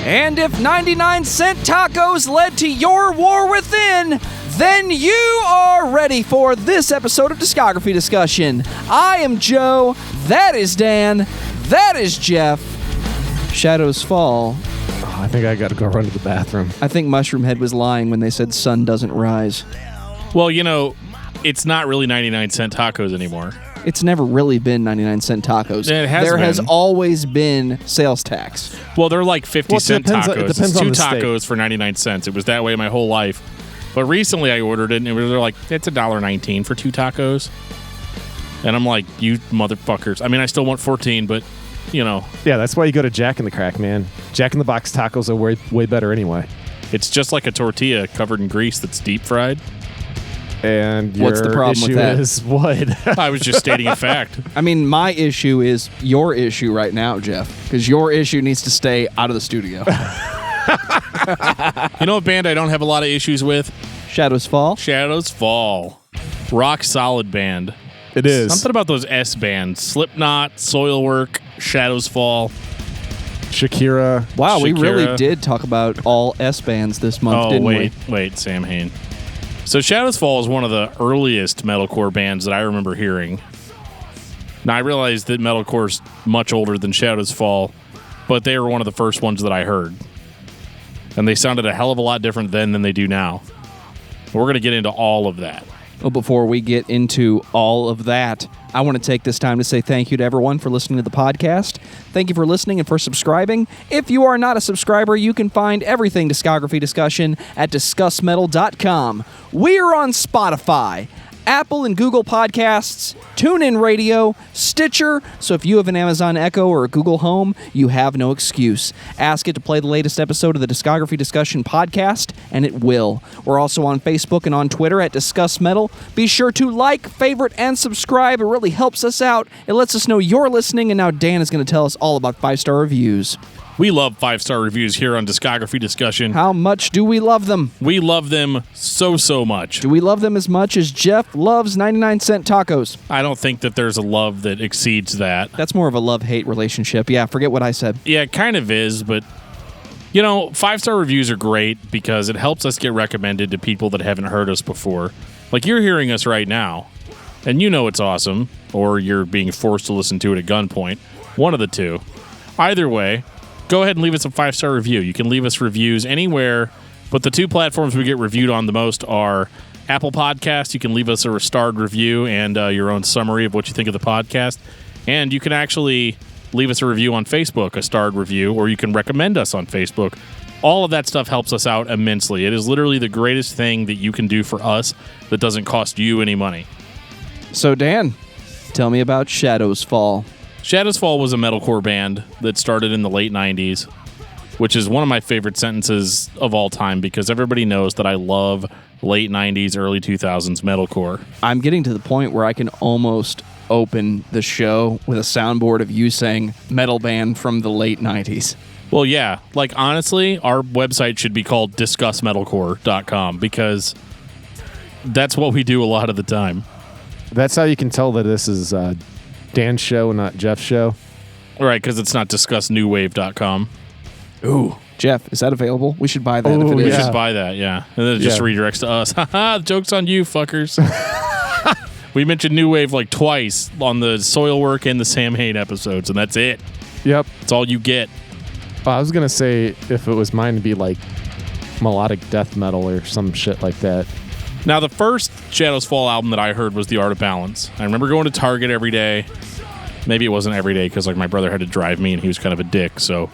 And if 99-cent tacos led to your war within, then you are ready for this episode of Discography Discussion. I am Joe, that is Dan, that is Geoff. Shadows fall. Oh, I think I got to go run to the bathroom. I think Mushroomhead was lying when they said sun doesn't rise. Well, you know, it's not really 99-cent tacos anymore. It's never really been 99-cent tacos. Yeah, it has there been. has always been sales tax. Well, they're like 50-cent tacos. It depends it's on two the tacos state. for 99 cents. It was that way my whole life. But recently I ordered it, and they're like, it's $1.19 for 2 tacos. And I'm like, you motherfuckers. I mean, I still want 14, but, you know. Yeah, that's why you go to Jack in the Crack, man. Jack in the Box tacos are way better anyway. It's just like a tortilla covered in grease that's deep fried. And What's the problem with issue that? is what? I was just stating a fact. I mean, my issue is your issue right now, Geoff, because your issue needs to stay out of the studio. You know what band I don't have a lot of issues with? Shadows Fall. Shadows Fall. Rock solid band. It is. Something about those S bands. Slipknot, Soilwork, Shadows Fall. Shakira. Wow, we Shakira. really did talk about all S bands this month, didn't we? Wait, Sam Hain. So Shadows Fall is one of the earliest metalcore bands that I remember hearing. Now, I realize that metalcore's much older than Shadows Fall, but they were one of the first ones that I heard. And they sounded a hell of a lot different then than they do now. We're going to get into all of that. Well, before we get into all of that, I want to take this time to say thank you to everyone for listening to the podcast. Thank you for listening and for subscribing. If you are not a subscriber, you can find everything Discography Discussion at discussmetal.com. We are on Spotify, Apple and Google Podcasts, TuneIn Radio, Stitcher, so if you have an Amazon Echo or a Google Home, you have no excuse. Ask it to play the latest episode of the Discography Discussion podcast, and it will. We're also on Facebook and on Twitter at Discuss Metal. Be sure to like, favorite, and subscribe. It really helps us out. It lets us know you're listening, and now Dan is going to tell us all about 5-star reviews. We love 5-star reviews here on Discography Discussion. How much do we love them? We love them so much. Do we love them as much as Geoff loves 99-cent tacos? I don't think that there's a love that exceeds that. That's more of a love-hate relationship. Yeah, forget what I said. Yeah, it kind of is, but, you know, 5-star reviews are great because it helps us get recommended to people that haven't heard us before. Like, you're hearing us right now, and you know it's awesome, or you're being forced to listen to it at gunpoint. One of the two. Either way, go ahead and leave us a 5-star review. You can leave us reviews anywhere, but the 2 platforms we get reviewed on the most are Apple Podcasts. You can leave us a starred review and your own summary of what you think of the podcast. And you can actually leave us a review on Facebook, a starred review, or you can recommend us on Facebook. All of that stuff helps us out immensely. It is literally the greatest thing that you can do for us that doesn't cost you any money. So, Dan, tell me about Shadows Fall. Shadows Fall was a metalcore band that started in the late 90s, which is one of my favorite sentences of all time because everybody knows that I love late 90s, early 2000s metalcore. I'm getting to the point where I can almost open the show with a soundboard of you saying metal band from the late 90s. Well, yeah. Like, honestly, our website should be called discussmetalcore.com because that's what we do a lot of the time. That's how you can tell that this is Dan's show and not Jeff's show. Right, because it's not discussnewwave.com. Ooh. Geoff, is that available? We should buy that if it Ooh, We is. yeah. should buy that, yeah. And then it just Yeah. redirects to us. Haha, the joke's on you, fuckers. We mentioned New Wave like twice on the Soilwork and the Sam Hain episodes, and that's it. Yep. That's all you get. I was going to say if it was mine to be like melodic death metal or some shit like that. Now, the first Shadows Fall album that I heard was The Art of Balance. I remember going to Target every day. Maybe it wasn't every day because like my brother had to drive me and he was kind of a dick, so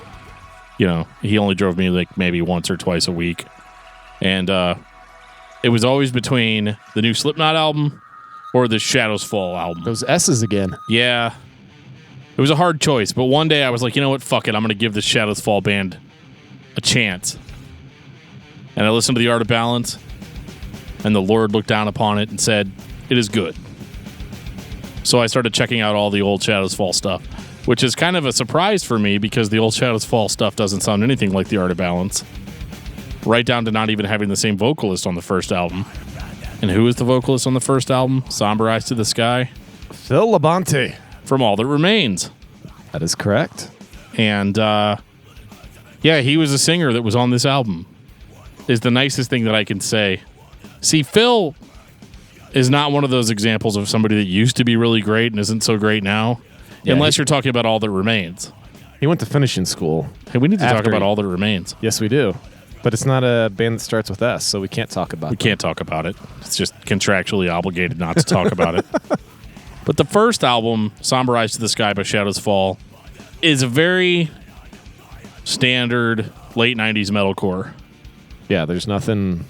you know, he only drove me like maybe once or twice a week. And it was always between the new Slipknot album or the Shadows Fall album. Those S's again. Yeah. It was a hard choice, but one day I was like, you know what? Fuck it. I'm going to give the Shadows Fall band a chance. And I listened to The Art of Balance, and the Lord looked down upon it and said, it is good. So I started checking out all the old Shadows Fall stuff, which is kind of a surprise for me because the old Shadows Fall stuff doesn't sound anything like The Art of Balance. right down to not even having the same vocalist on the first album. And who was the vocalist on the first album? Somber Eyes to the Sky? Phil Labonte. From All That Remains. That is correct. And, he was a singer that was on this album. Is the nicest thing that I can say. See, Phil is not one of those examples of somebody that used to be really great and isn't so great now. Yeah, unless you're talking about All That Remains. He went to finishing school. Hey, we need to talk about All That Remains. Yes, we do. But it's not a band that starts with S, so we can't talk about it. We can't talk about it. It's just contractually obligated not to talk about it. But the first album, Somber Eyes to the Sky by Shadows Fall, is a very standard late 90s metalcore. Yeah, there's nothing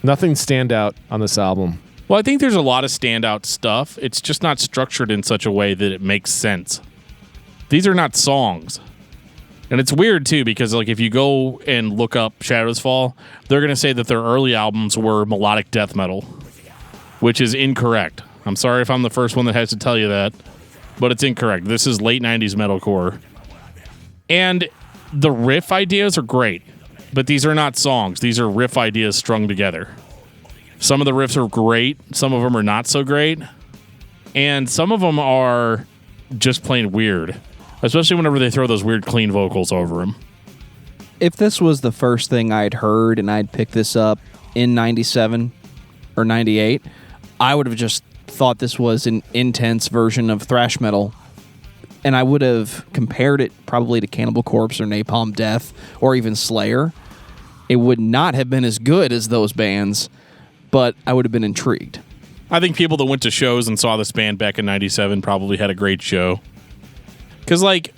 standout on this album. Well, I think there's a lot of standout stuff. It's just not structured in such a way that it makes sense. These are not songs. And it's weird, too, because like if you go and look up Shadows Fall, they're going to say that their early albums were melodic death metal, which is incorrect. I'm sorry if I'm the first one that has to tell you that, but it's incorrect. This is late 90s metalcore. And the riff ideas are great, but these are not songs. These are riff ideas strung together. Some of the riffs are great. Some of them are not so great. And some of them are just plain weird, especially whenever they throw those weird clean vocals over them. If this was the first thing I'd heard and I'd picked this up in 97 or 98, I would have just thought this was an intense version of thrash metal. And I would have compared it probably to Cannibal Corpse or Napalm Death or even Slayer. It would not have been as good as those bands, but I would have been intrigued. I think people that went to shows and saw this band back in 97 probably had a great show. Because, like,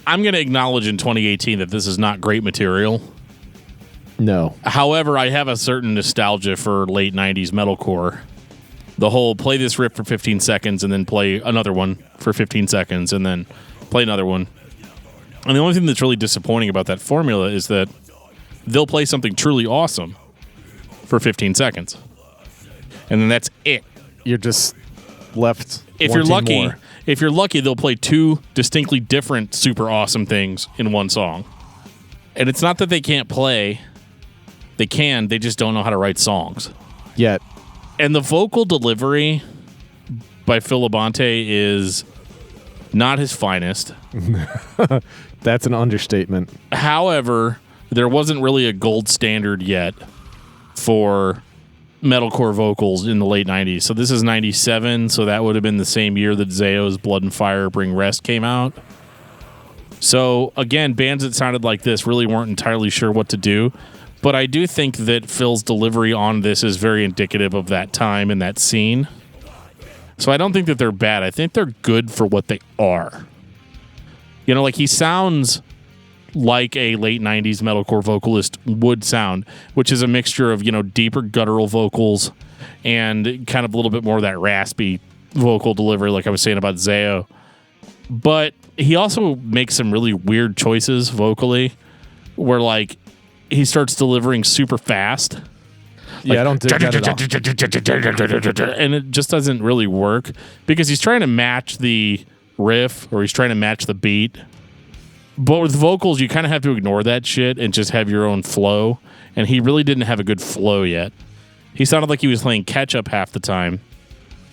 I'm going to acknowledge in 2018 that this is not great material. No. However, I have a certain nostalgia for late 90s metalcore. The whole play this riff for 15 seconds and then play another one for 15 seconds and then play another one. And the only thing that's really disappointing about that formula is that they'll play something truly awesome for 15 seconds. And then that's it. You're just left if you're lucky more. If you're lucky, they'll play two distinctly different super awesome things in one song. And it's not that they can't play. They can, they just don't know how to write songs. Yet. And the vocal delivery by Phil Labonte is not his finest. That's an understatement. However, there wasn't really a gold standard yet for metalcore vocals in the late 90s. So this is 97, so that would have been the same year that Zayo's Blood and Fire Bring Rest came out. So again, bands that sounded like this really weren't entirely sure what to do. But I do think that Phil's delivery on this is very indicative of that time and that scene. So I don't think that they're bad. I think they're good for what they are. You know, like he sounds like a late 90s metalcore vocalist would sound, which is a mixture of, you know, deeper guttural vocals and kind of a little bit more of that raspy vocal delivery like I was saying about Zayo. But he also makes some really weird choices vocally where, like, he starts delivering super fast. Yeah, I don't dig that at all. And it just doesn't really work because he's trying to match the riff or he's trying to match the beat. But with vocals, you kind of have to ignore that shit and just have your own flow. And he really didn't have a good flow yet. He sounded like he was playing catch-up half the time.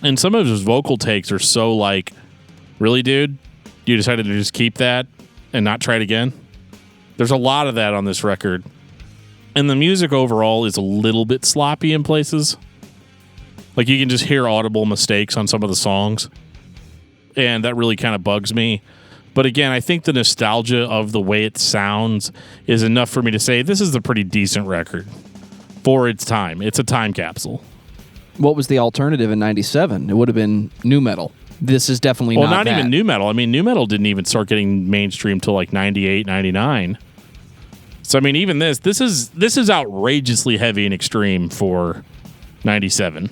And some of his vocal takes are so like, really, dude? You decided to just keep that and not try it again? There's a lot of that on this record. And the music overall is a little bit sloppy in places. Like you can just hear audible mistakes on some of the songs. And that really kind of bugs me. But again, I think the nostalgia of the way it sounds is enough for me to say this is a pretty decent record for its time. It's a time capsule. What was the alternative in 97? It would have been nu metal. This is definitely not that. Even nu metal. I mean, nu metal didn't even start getting mainstream till like 98, 99. So I mean, even this is outrageously heavy and extreme for 97.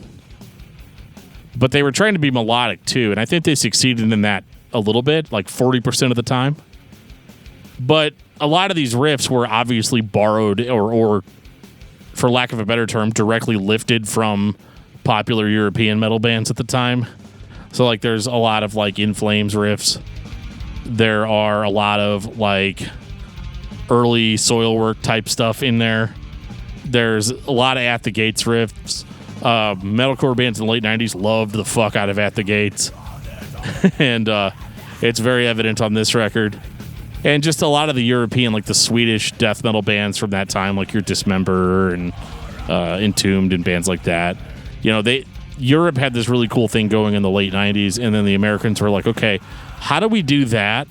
But they were trying to be melodic too, and I think they succeeded in that a little bit, like 40% of the time. But a lot of these riffs were obviously borrowed or for lack of a better term, directly lifted from popular European metal bands at the time. So like there's a lot of like In Flames riffs. There are a lot of like early Soilwork type stuff in there. There's a lot of At the Gates riffs. Metalcore bands in the late 90s loved the fuck out of At the Gates. And it's very evident on this record. And just a lot of the European, like the Swedish death metal bands from that time, like your Dismember and Entombed and bands like that. Europe had this really cool thing going in the late 90s, and then the Americans were like, okay, how do we do that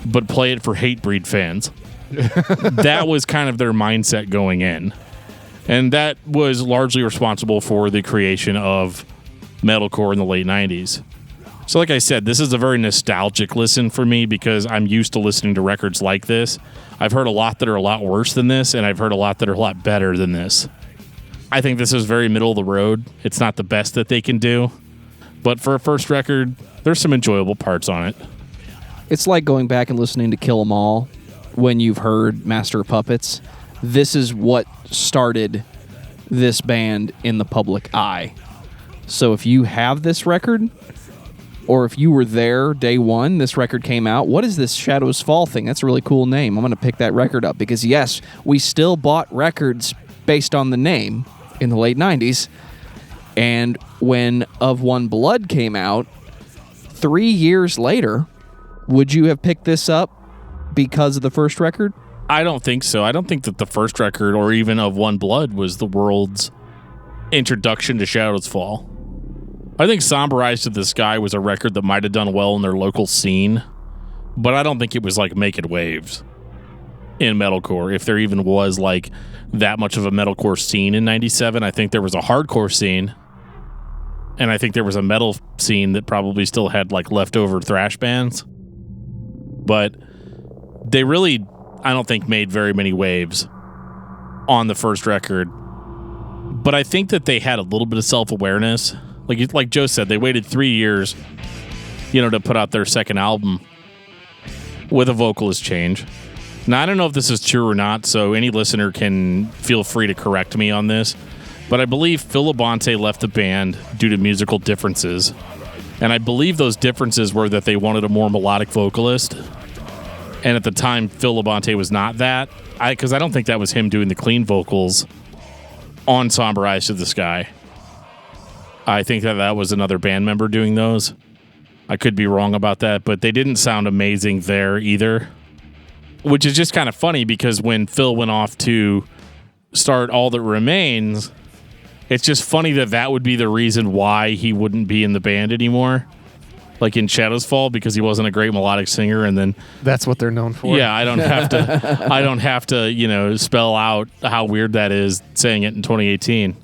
but play it for Hatebreed fans? That was kind of their mindset going in. And that was largely responsible for the creation of metalcore in the late 90s. So like I said, this is a very nostalgic listen for me because I'm used to listening to records like this. I've heard a lot that are a lot worse than this, and I've heard a lot that are a lot better than this. I think this is very middle of the road. It's not the best that they can do. But for a first record, there's some enjoyable parts on it. It's like going back and listening to Kill 'Em All when you've heard Master of Puppets. This is what started this band in the public eye. So if you have this record, or if you were there day one, this record came out. What is this Shadows Fall thing? That's a really cool name. I'm going to pick that record up because, yes, we still bought records based on the name in the late 90s. And when Of One Blood came out, 3 years later, would you have picked this up because of the first record? I don't think so. I don't think that the first record or even Of One Blood was the world's introduction to Shadows Fall. I think Somber Eyes to the Sky was a record that might have done well in their local scene, but I don't think it was like making waves in metalcore. If there even was like that much of a metalcore scene in 97, I think there was a hardcore scene, and I think there was a metal scene that probably still had like leftover thrash bands. But they really, I don't think, made very many waves on the first record. But I think that they had a little bit of self-awareness. Like Joe said, they waited 3 years, to put out their second album with a vocalist change. Now, I don't know if this is true or not, so any listener can feel free to correct me on this. But I believe Phil Labonte left the band due to musical differences. And I believe those differences were that they wanted a more melodic vocalist. And at the time, Phil Labonte was not that. Because I don't think that was him doing the clean vocals on Somber Eyes to the Sky. I think that was another band member doing those. I could be wrong about that, but they didn't sound amazing there either. Which is just kind of funny because when Phil went off to start All That Remains, it's just funny that would be the reason why he wouldn't be in the band anymore. Like in Shadows Fall, because he wasn't a great melodic singer, and then that's what they're known for. Yeah, I don't have to spell out how weird that is saying it in 2018.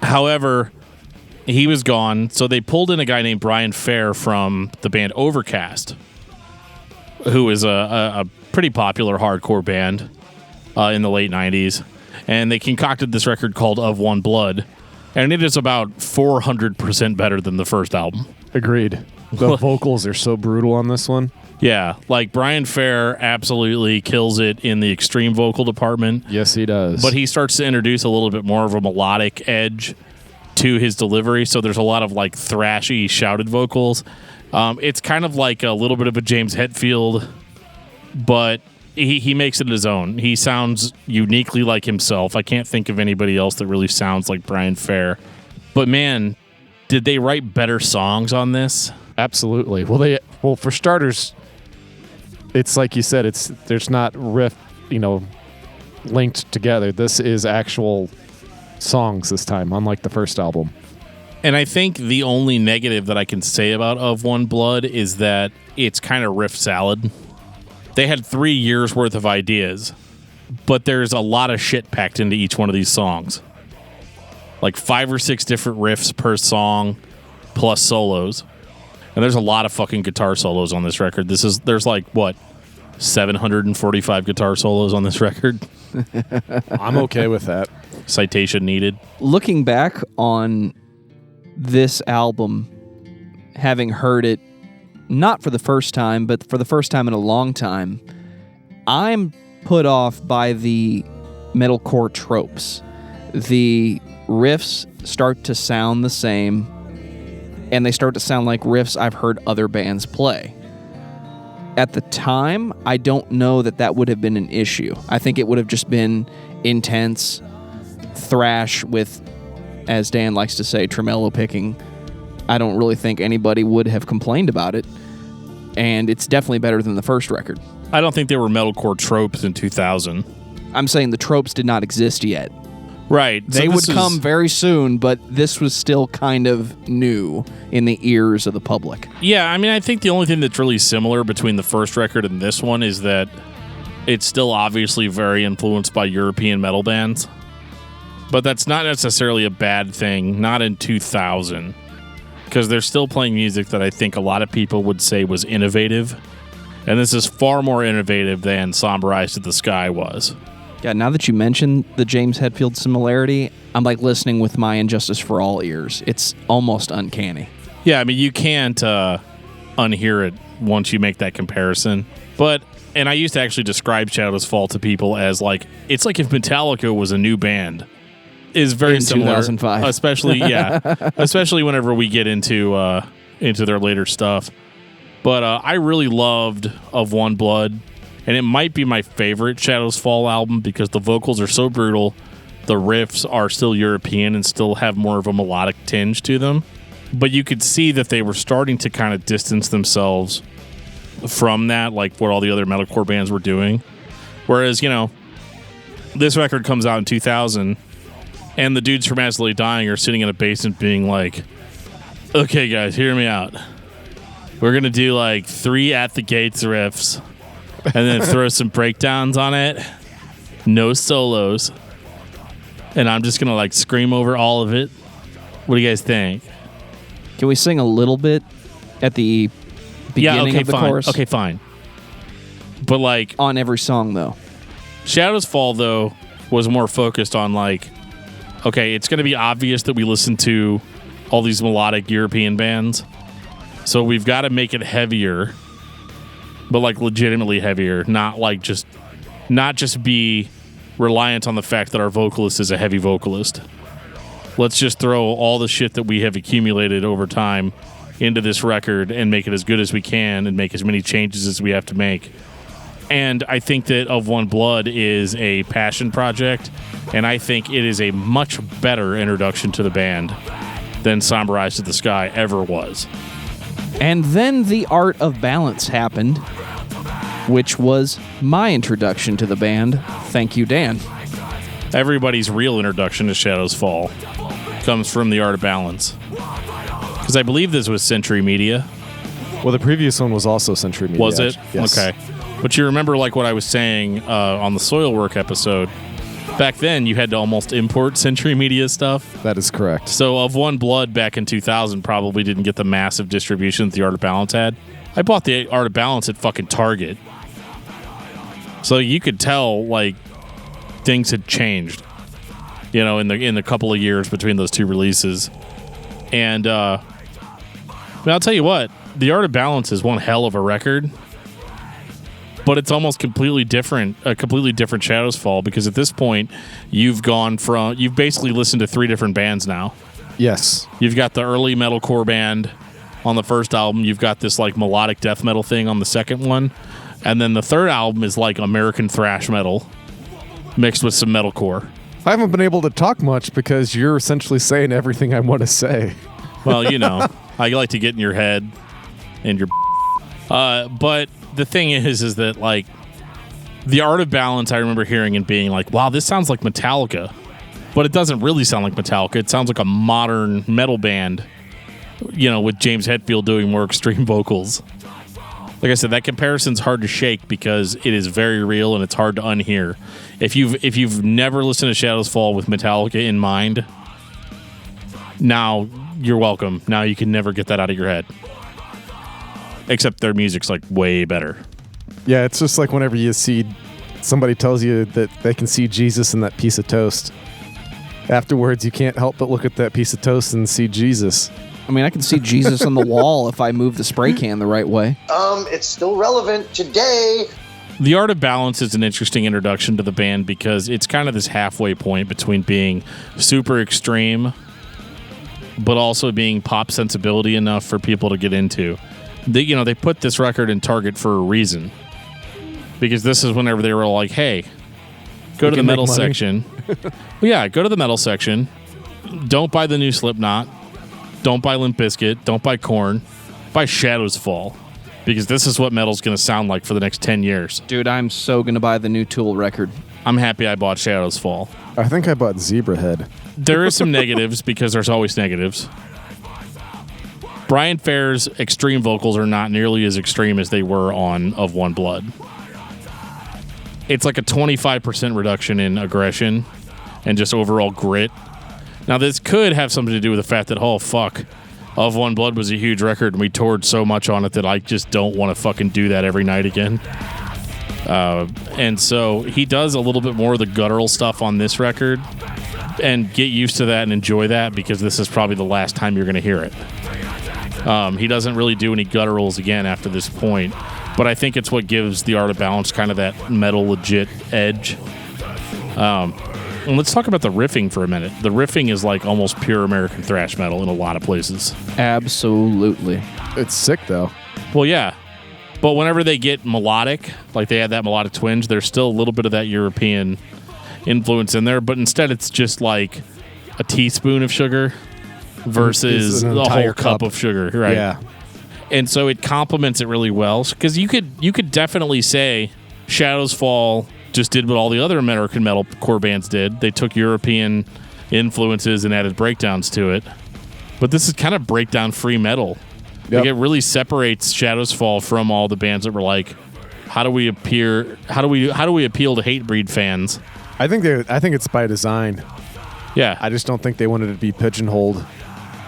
However, he was gone, so they pulled in a guy named Brian Fair from the band Overcast, who is a pretty popular hardcore band in the late 90s. And they concocted this record called Of One Blood, and it is about 400% better than the first album. Agreed. The vocals are so brutal on this one. Yeah, like Brian Fair absolutely kills it in the extreme vocal department. Yes, he does. But he starts to introduce a little bit more of a melodic edge to his delivery, so there's a lot of like thrashy shouted vocals. It's kind of like a little bit of a James Hetfield, but he makes it his own. He sounds uniquely like himself. I can't think of anybody else that really sounds like Brian Fair. But man, did they write better songs on this? Absolutely. Well, for starters, it's like you said, there's not riff, linked together. This is actual songs this time, unlike the first album. And I think the only negative that I can say about Of One Blood is that it's kind of riff salad. They had 3 years worth of ideas, but there's a lot of shit packed into each one of these songs. Like 5 or 6 different riffs per song, plus solos. And there's a lot of fucking guitar solos on this record. There's like, 745 guitar solos on this record? I'm okay with that. Citation needed. Looking back on this album, having heard it not for the first time, but for the first time in a long time, I'm put off by the metalcore tropes. The riffs start to sound the same, and they start to sound like riffs I've heard other bands play. at the time, I don't know that would have been an issue. I think it would have just been intense thrash with, as Dan likes to say, tremolo picking. I don't really think anybody would have complained about it. And it's definitely better than the first record. I don't think there were metalcore tropes in 2000. I'm saying the tropes did not exist yet. Right. They would come very soon, but this was still kind of new in the ears of the public. Yeah, I mean, I think the only thing that's really similar between the first record and this one is that it's still obviously very influenced by European metal bands. But that's not necessarily a bad thing, not in 2000. Because they're still playing music that I think a lot of people would say was innovative. And this is far more innovative than Somber Eyes to the Sky was. Yeah, now that you mentioned the James Hetfield similarity, I'm like listening with my Injustice for All ears. It's almost uncanny. Yeah, I mean, you can't unhear it once you make that comparison. And I used to actually describe Shadows Fall to people as like, it's like if Metallica was a new band. Is very in similar, 2005. especially whenever we get into their later stuff. But I really loved Of One Blood, and it might be my favorite Shadows Fall album because the vocals are so brutal, the riffs are still European and still have more of a melodic tinge to them. But you could see that they were starting to kind of distance themselves from that, like what all the other metalcore bands were doing. Whereas, this record comes out in 2000. And the dudes from Absolutely Dying are sitting in a basement being like, okay, guys, hear me out. We're going to do like 3 At the Gates riffs and then throw some breakdowns on it. No solos. And I'm just going to like scream over all of it. What do you guys think? Can we sing a little bit at the beginning of the chorus? Okay, fine. But like... on every song, though. Shadows Fall, though, was more focused on like... okay, it's going to be obvious that we listen to all these melodic European bands. So we've got to make it heavier, but like legitimately heavier, not just be reliant on the fact that our vocalist is a heavy vocalist. Let's just throw all the shit that we have accumulated over time into this record and make it as good as we can and make as many changes as we have to make. And I think that Of One Blood is a passion project, and I think it is a much better introduction to the band than Somber Eyes to the Sky ever was. And then the Art of Balance happened, which was my introduction to the band. Thank you, Dan. Everybody's real introduction to Shadows Fall comes from the Art of Balance. Because I believe this was Century Media. Well, the previous one was also Century Media. Was it? Yes. Okay. But you remember like what I was saying on the Soilwork episode. Back then, you had to almost import Century Media stuff. That is correct. So Of One Blood back in 2000 probably didn't get the massive distribution that the Art of Balance had. I bought the Art of Balance at fucking Target. So you could tell, like, things had changed, in the couple of years between those two releases. And I'll tell you what, the Art of Balance is one hell of a record. But it's almost a completely different Shadows Fall, because at this point you've basically listened to 3 different bands now. Yes. You've got the early metalcore band on the first album, you've got this like melodic death metal thing on the second one, and then the third album is like American thrash metal mixed with some metalcore. I haven't been able to talk much because you're essentially saying everything I want to say. Well, I like to get in your head and your but the thing is that like the Art of Balance, I remember hearing and being like, wow, this sounds like Metallica, but it doesn't really sound like Metallica. It sounds like a modern metal band, with James Hetfield doing more extreme vocals. Like I said, that comparison's hard to shake because it is very real and it's hard to unhear. If you've never listened to Shadows Fall with Metallica in mind, now you're welcome. Now you can never get that out of your head. Except their music's like way better. Yeah, it's just like whenever you see somebody tells you that they can see Jesus in that piece of toast. Afterwards, you can't help but look at that piece of toast and see Jesus. I mean, I can see Jesus on the wall if I move the spray can the right way. It's still relevant today. The Art of Balance is an interesting introduction to the band because it's kind of this halfway point between being super extreme, but also being pop sensibility enough for people to get into. they put this record in Target for a reason. Because this is whenever they were like, hey, go to the metal section. Well, yeah, go to the metal section. Don't buy the new Slipknot. Don't buy Limp Bizkit. Don't buy Korn. Buy Shadows Fall. Because this is what metal's going to sound like for the next 10 years. Dude, I'm so going to buy the new Tool record. I'm happy I bought Shadows Fall. I think I bought Zebrahead. There is some negatives because there's always negatives. Brian Fair's extreme vocals are not nearly as extreme as they were on Of One Blood. It's like a 25% reduction in aggression and just overall grit. Now, this could have something to do with the fact that, oh, fuck, Of One Blood was a huge record and we toured so much on it that I just don't want to fucking do that every night again. And so he does a little bit more of the guttural stuff on this record, and get used to that and enjoy that because this is probably the last time you're going to hear it. He doesn't really do any gutturals again after this point, but I think it's what gives The Art of Balance kind of that metal legit edge. And let's talk about the riffing for a minute. The riffing is like almost pure American thrash metal in a lot of places. Absolutely. It's sick, though. Well, yeah. But whenever they get melodic, like they have that melodic twinge, there's still a little bit of that European influence in there, but instead it's just like a teaspoon of sugar versus a whole cup of sugar, right? Yeah. And so it complements it really well, because you could definitely say Shadows Fall just did what all the other American metalcore bands did. They took European influences and added breakdowns to it. But this is kind of breakdown-free metal. Yep. Like it really separates Shadows Fall from all the bands that were like, how do we appeal to Hatebreed fans? I think it's by design. Yeah. I just don't think they wanted it to be pigeonholed.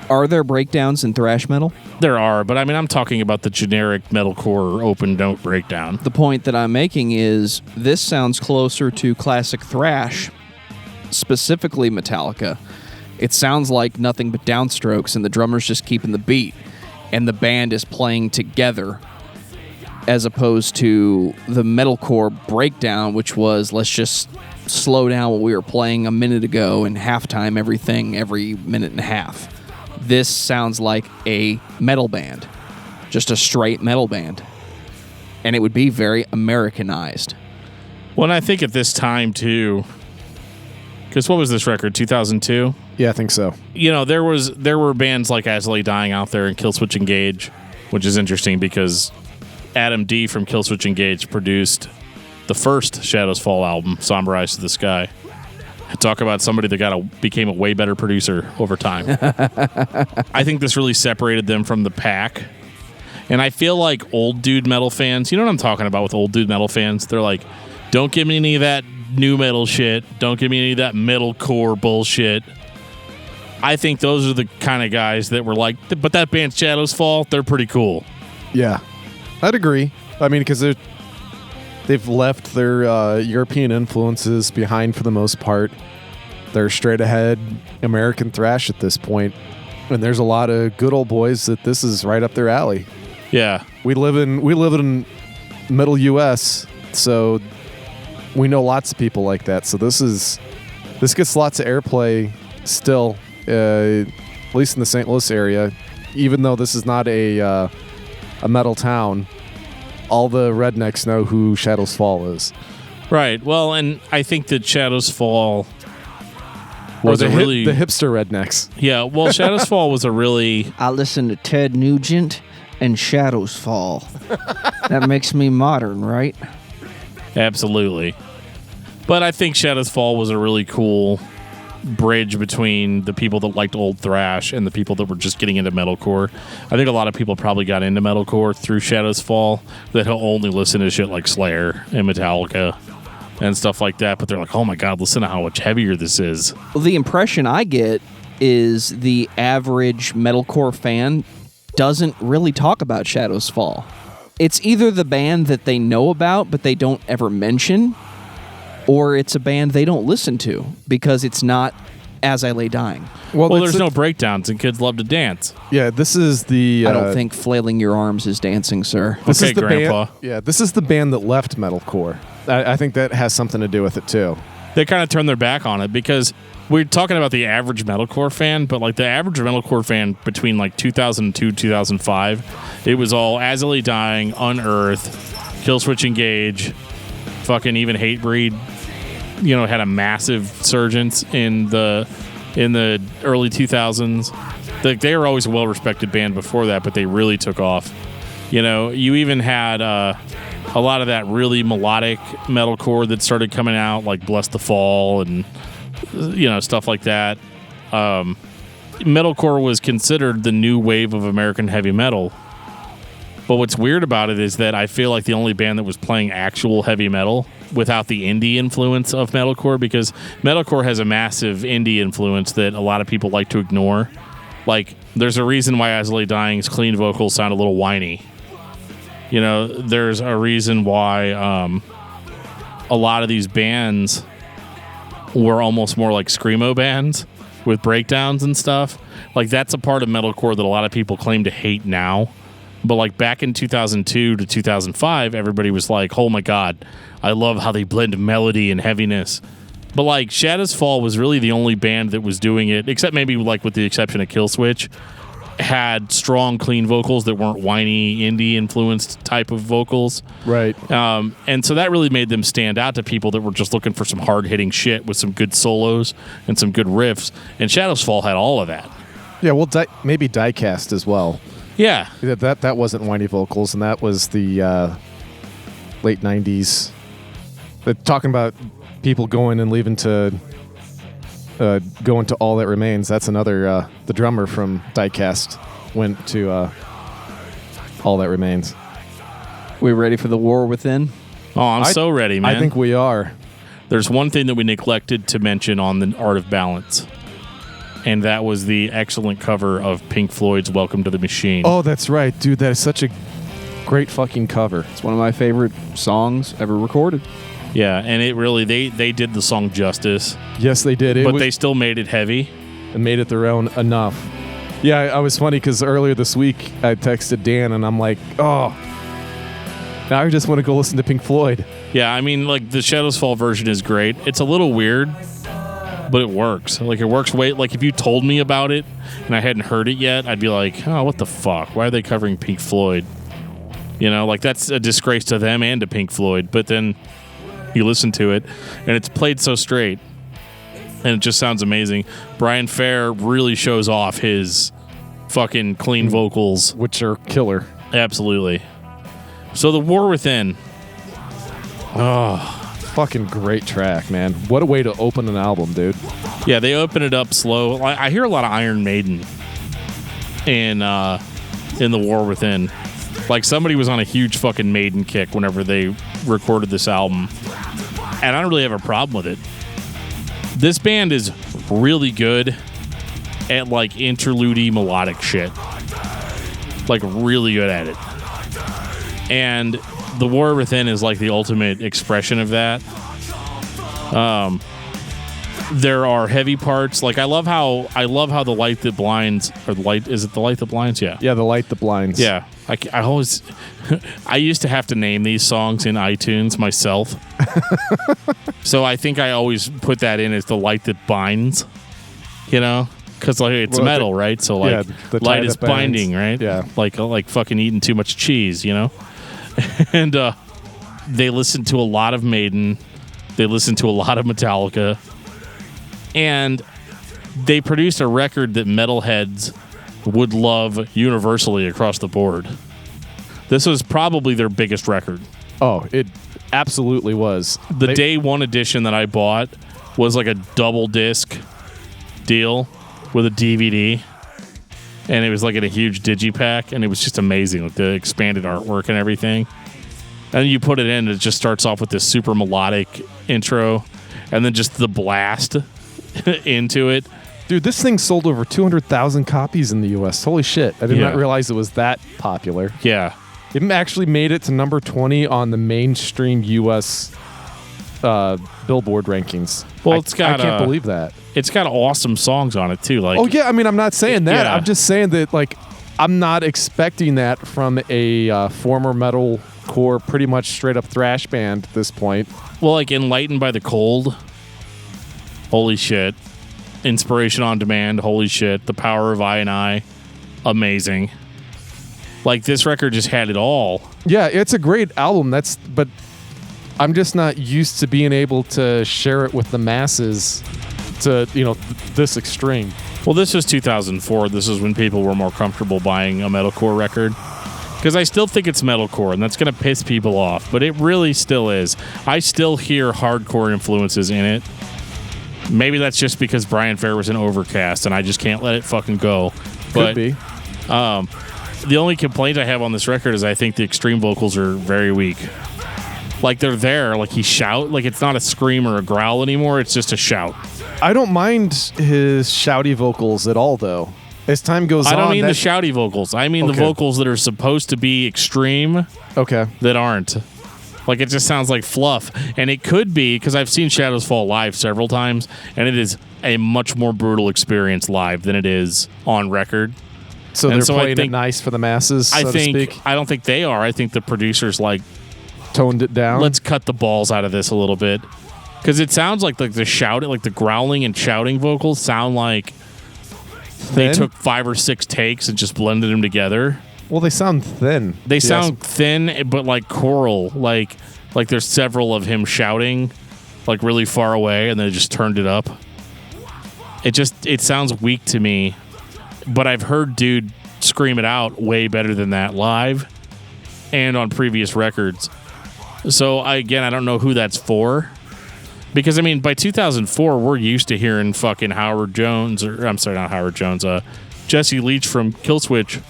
Are there breakdowns in thrash metal? There are, but I mean, I'm talking about the generic metalcore open note breakdown. The point that I'm making is this sounds closer to classic thrash, specifically Metallica. It sounds like nothing but downstrokes, and the drummer's just keeping the beat, and the band is playing together, as opposed to the metalcore breakdown, which was, let's just slow down what we were playing a minute ago and halftime everything every minute and a half. This sounds like a metal band, just a straight metal band. And it would be very Americanized. Well, and I think at this time, too, because what was this record, 2002? Yeah, I think so. You know, there were bands like As I Lay Dying out there and Killswitch Engage, which is interesting because Adam D. from Killswitch Engage produced the first Shadows Fall album, Somber Eyes to the Sky. Talk about somebody that became a way better producer over time. I think this really separated them from the pack. And I feel like old dude metal fans, you know what I'm talking about with old dude metal fans? They're like, don't give me any of that new metal shit. Don't give me any of that metalcore bullshit. I think those are the kind of guys that were like, but that band Shadows Fall, they're pretty cool. Yeah, I'd agree. I mean, because they've left their European influences behind for the most part. They're straight ahead American thrash at this point. And there's a lot of good old boys that this is right up their alley. Yeah. We live in middle US, so we know lots of people like that. So this gets lots of airplay still, at least in the St. Louis area. Even though this is not a metal town, all the rednecks know who Shadows Fall is. Right. Well, and I think that Shadows Fall was the a really... the hipster rednecks. Yeah, well, Shadows Fall was a really... I listen to Ted Nugent and Shadows Fall. That makes me modern, right? Absolutely. But I think Shadows Fall was a really cool bridge between the people that liked old thrash and the people that were just getting into metalcore. I think a lot of people probably got into metalcore through Shadows Fall that only listen to shit like Slayer and Metallica and stuff like that, but they're like, oh my god, listen to how much heavier this is. Well, the impression I get is the average metalcore fan doesn't really talk about Shadows Fall. It's either the band that they know about but they don't ever mention, or it's a band they don't listen to because it's not As I Lay Dying. Well there's no breakdowns and kids love to dance. Yeah, this is the... I don't think Flailing Your Arms is dancing, sir. This is the Grandpa. Band, yeah, this is the band that left metalcore. I think that has something to do with it, too. they kind of turned their back on it because we're talking about the average metalcore fan, but like the average metalcore fan between like 2002 2005, it was all As I Lay Dying, Unearth, Killswitch Engage, fucking even Hatebreed. You know, had a massive surgence in the early 2000s. They were always a well-respected band before that, but they really took off. You know, you even had a lot of that really melodic metalcore that started coming out, like Bless the Fall and, you know, stuff like that. Metalcore was considered the new wave of American heavy metal. But what's weird about it is that I feel like the only band that was playing actual heavy metal without the indie influence of metalcore, because metalcore has a massive indie influence that a lot of people like to ignore. Like, there's a reason why As I Lay Dying's clean vocals sound a little whiny. You know, there's a reason why a lot of these bands were almost more like screamo bands with breakdowns and stuff. Like, that's a part of metalcore that a lot of people claim to hate now. But like back in 2002 to 2005, everybody was like, oh my God, I love how they blend melody and heaviness. But like Shadows Fall was really the only band that was doing it, except maybe like with the exception of Killswitch, had strong, clean vocals that weren't whiny, indie influenced type of vocals. Right. And so that really made them stand out to people that were just looking for some hard hitting shit with some good solos and some good riffs. And Shadows Fall had all of that. Yeah, well, maybe Diecast as well. Yeah. That wasn't whiny vocals, and that was the late 90s. But talking about people going and leaving to going to All That Remains, that's another, the drummer from Diecast went to All That Remains. We ready for the War Within? Oh, I'm so ready, man. I think we are. There's one thing that we neglected to mention on the Art of Balance, and that was the excellent cover of Pink Floyd's Welcome to the Machine. Oh, that's right. Dude, that is such a great fucking cover. It's one of my favorite songs ever recorded. Yeah, and it really, they did the song justice. Yes, they did. But they still made it heavy. And made it their own enough. Yeah, I was funny because earlier this week I texted Dan and I'm like, oh, now I just want to go listen to Pink Floyd. Yeah, I mean, like, the Shadows Fall version is great. It's a little weird, but it works. Like, it works like, if you told me about it and I hadn't heard it yet, I'd be like, oh, what the fuck? Why are they covering Pink Floyd? You know, like, that's a disgrace to them and to Pink Floyd. But then you listen to it, and it's played so straight, and it just sounds amazing. Brian Fair really shows off his fucking clean vocals. Which are killer. Absolutely. So, The War Within. Oh, fucking great track, man. What a way to open an album, dude. Yeah, they open it up slow. I hear a lot of Iron Maiden in The War Within. Like, somebody was on a huge fucking Maiden kick whenever they recorded this album. And I don't really have a problem with it. This band is really good at, like, interlude-y melodic shit. Like, really good at it. And The War Within is, like, the ultimate expression of that. There are heavy parts. Like, I love how The Light That Blinds, or the light, is it The Light That Blinds? Yeah. Yeah, The Light That Blinds. Yeah. I always, I used to have to name these songs in iTunes myself. So I think I always put that in as The Light That Binds, you know? Because, like, it's metal, right? So, like, yeah, light is binding, right? Yeah. Like fucking eating too much cheese, you know? And they listen to a lot of Maiden. They listen to a lot of Metallica. And they produced a record that metalheads would love universally across the board. This was probably their biggest record. Oh, it absolutely was. The day one edition that I bought was like a double disc deal with a DVD. And it was like in a huge digipack, and it was just amazing, like the expanded artwork and everything. And you put it in, and it just starts off with this super melodic intro, and then just the blast into it. Dude, this thing sold over 200,000 copies in the U.S. Holy shit. I did not realize it was that popular. Yeah. It actually made it to number 20 on the mainstream U.S. Billboard rankings. Well, I can't believe that. It's got awesome songs on it, too. Like, oh, yeah. I mean, I'm not saying that. Yeah. I'm just saying that, like, I'm not expecting that from a former metalcore, pretty much straight-up thrash band at this point. Well, like, Enlightened by the Cold Holy shit. Inspiration on Demand. Holy shit. The Power of I and I. Amazing. Like, this record just had it all. Yeah, it's a great album. But I'm just not used to being able to share it with the masses to, this extreme. Well, this was 2004. This is when people were more comfortable buying a metalcore record. Because I still think it's metalcore, and that's going to piss people off. But it really still is. I still hear hardcore influences in it. Maybe that's just because Brian Fair was in Overcast, and I just can't let it fucking go. Could be. The only complaint I have on this record is I think the extreme vocals are very weak. Like, they're there. Like, he shout. Like, it's not a scream or a growl anymore. It's just a shout. I don't mind his shouty vocals at all, though. As time goes on... I don't mean the shouty vocals. I mean the vocals that are supposed to be extreme that aren't. Like, it just sounds like fluff. And it could be, because I've seen Shadows Fall live several times, and it is a much more brutal experience live than it is on record. So they're playing it nice for the masses, so to speak? I don't think they are. I think the producers, toned it down. Let's cut the balls out of this a little bit. Because it sounds like the shouting, like the growling and shouting vocals sound like they took 5 or 6 takes and just blended them together. Well, they sound thin. They sound thin, but like choral. Like there's several of him shouting, like really far away, and they just turned it up. It sounds weak to me. But I've heard dude scream it out way better than that live and on previous records. So, I don't know who that's for. Because, I mean, by 2004, we're used to hearing fucking Howard Jones, Jesse Leach from Killswitch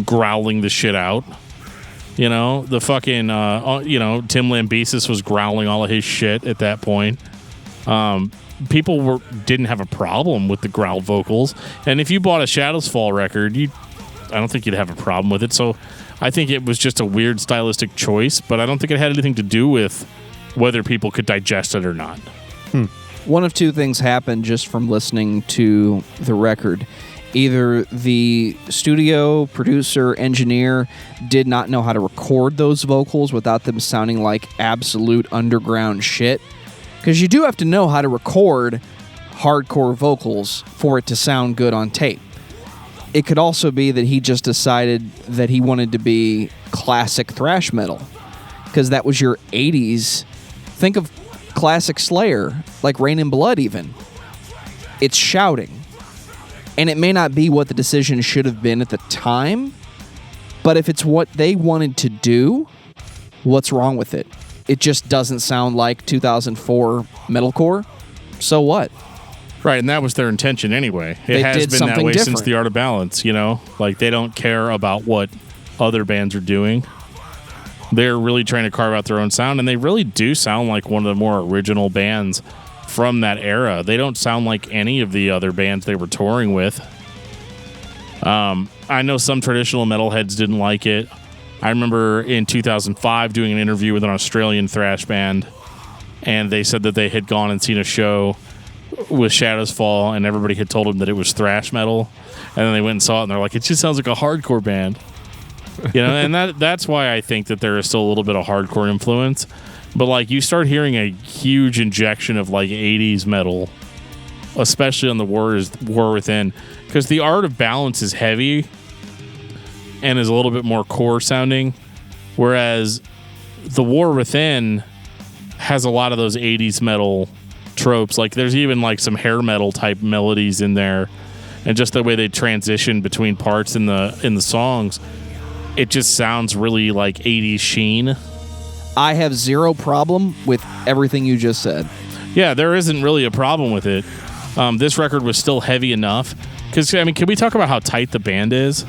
growling the shit out. The fucking, Tim Lambesis was growling all of his shit at that point. People didn't have a problem with the growl vocals. And if you bought a Shadows Fall record, I don't think you'd have a problem with it. So I think it was just a weird stylistic choice, but I don't think it had anything to do with whether people could digest it or not. One of two things happened just from listening to the record. Either the studio, producer, engineer did not know how to record those vocals without them sounding like absolute underground shit. Because you do have to know how to record hardcore vocals for it to sound good on tape. It could also be that he just decided that he wanted to be classic thrash metal. Because that was your 80s. Think of classic Slayer, like Rain and Blood even. It's shouting. And it may not be what the decision should have been at the time, but if it's what they wanted to do, what's wrong with it? It just doesn't sound like 2004 metalcore. So what? Right, and that was their intention anyway. It has been that way since The Art of Balance, Like, they don't care about what other bands are doing. They're really trying to carve out their own sound, and they really do sound like one of the more original bands from that era. They don't sound like any of the other bands they were touring with. I know some traditional metalheads didn't like it. I remember in 2005 doing an interview with an Australian thrash band, and they said that they had gone and seen a show with Shadows Fall, and everybody had told them that it was thrash metal, and then they went and saw it, and they're like, it just sounds like a hardcore band. And that's why I think that there is still a little bit of hardcore influence. But, like, you start hearing a huge injection of, like, 80s metal, especially on the War Within, because The Art of Balance is heavy and is a little bit more core sounding, whereas The War Within has a lot of those 80s metal tropes. Like, there's even, like, some hair metal type melodies in there, and just the way they transition between parts in the songs, it just sounds really like 80s sheen. I have zero problem with everything you just said. Yeah, there isn't really a problem with it. This record was still heavy enough. Because, I mean, can we talk about how tight the band is?